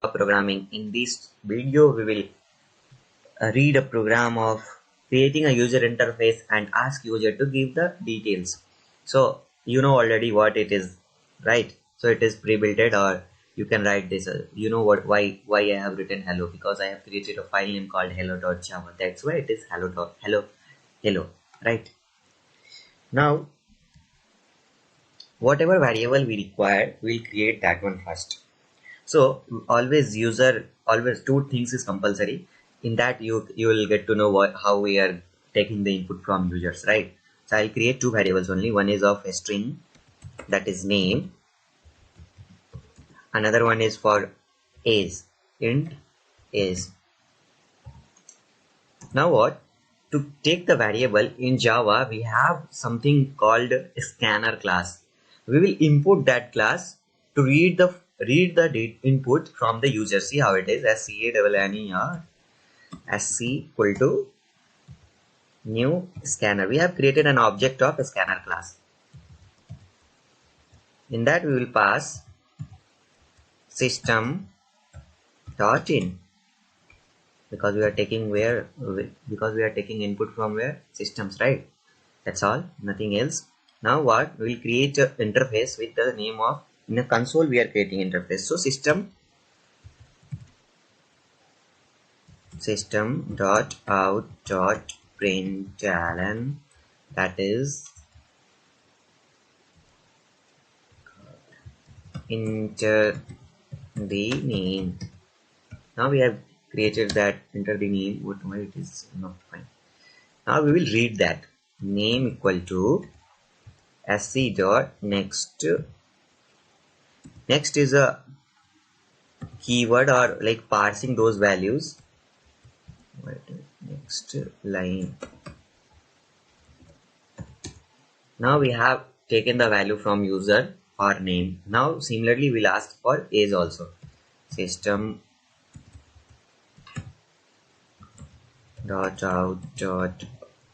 Programming. In this video, we will read a program of creating a user interface and ask user to give the details. So you know already what it is, right? So it is pre-built, or you can write this. You know what why I have written hello, because I have created a file name called hello.java. That's why it is hello, right? Now whatever variable we require, we'll create that one first. So always two things is compulsory. In that you will get to know how we are taking the input from users, right? So I'll create two variables only. One is of a string, that is name. Another one is for age, int age. Now what? To take the variable in Java, we have something called a scanner class. We will import that class to read the input from the user. See how it is, SCANNER, SC equal to new scanner. We have created an object of a scanner class. In that we will pass system.in, because we are taking input from where? Systems, right? That's all, nothing else. Now what? We will create an interface with the name of, in a console we are creating interface. So system.out.println, that is enter the name. Now we have created that, enter the name. Why it is not fine. Now we will read that name equal to sc dot next. Next is a keyword, or like parsing those values. Next line. Now we have taken the value from user or name. Now similarly we'll ask for age also. System dot out dot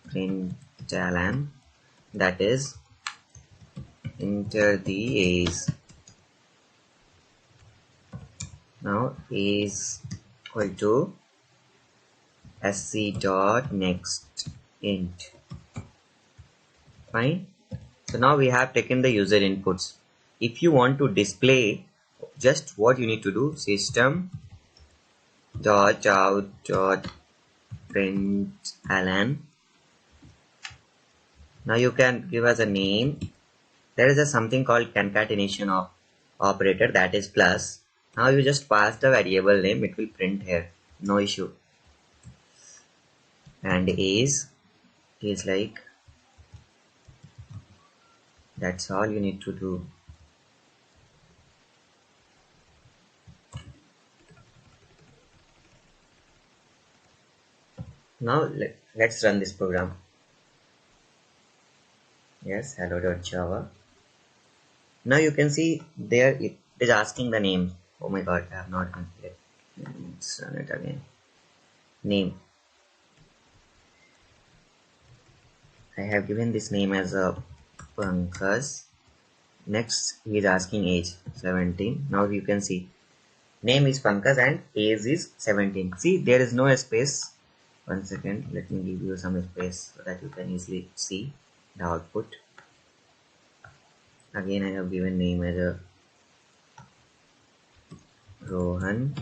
println, that is enter the age. Now age equal to sc dot next int. Fine. So now we have taken the user inputs. If you want to display, just what you need to do, system dot out dot println. Now you can give us a name. There is something called concatenation of operator, that is plus. Now you just pass the variable name, it will print here, no issue. And age is like, that's all you need to do. Now let's run this program. Yes, hello.java. Now you can see there it is asking the name. Oh my god, I have not configured. Let's run it again. Name. I have given this name as a Pankaj. Next he is asking age 17. Now you can see name is Pankaj and age is 17. See, there is no space. One second, let me give you some space so that you can easily see the output. Again I have given name as a Rohan,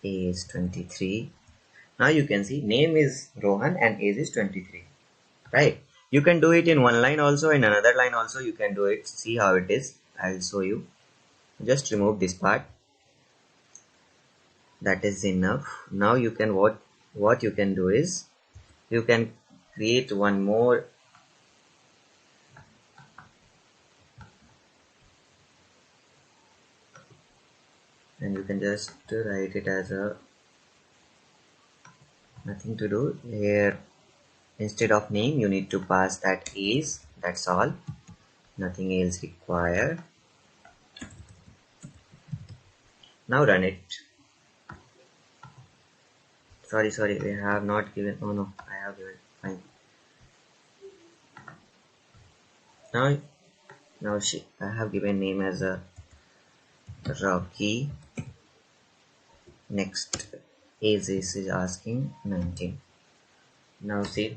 age 23. Now you can see name is Rohan and age is 23, right? You can do it in one line also, in another line also you can do it. See how it is, I'll show you. Just remove this part, that is enough. Now you can, what you can do is, you can create one more. And you can just write it as a, nothing to do here. Instead of name you need to pass that age, that's all, nothing else required. Now run it. Sorry, we have not given. Oh no, I have given. Fine. Now I have given name as a Rocky, Next, age is asking 19. Now see,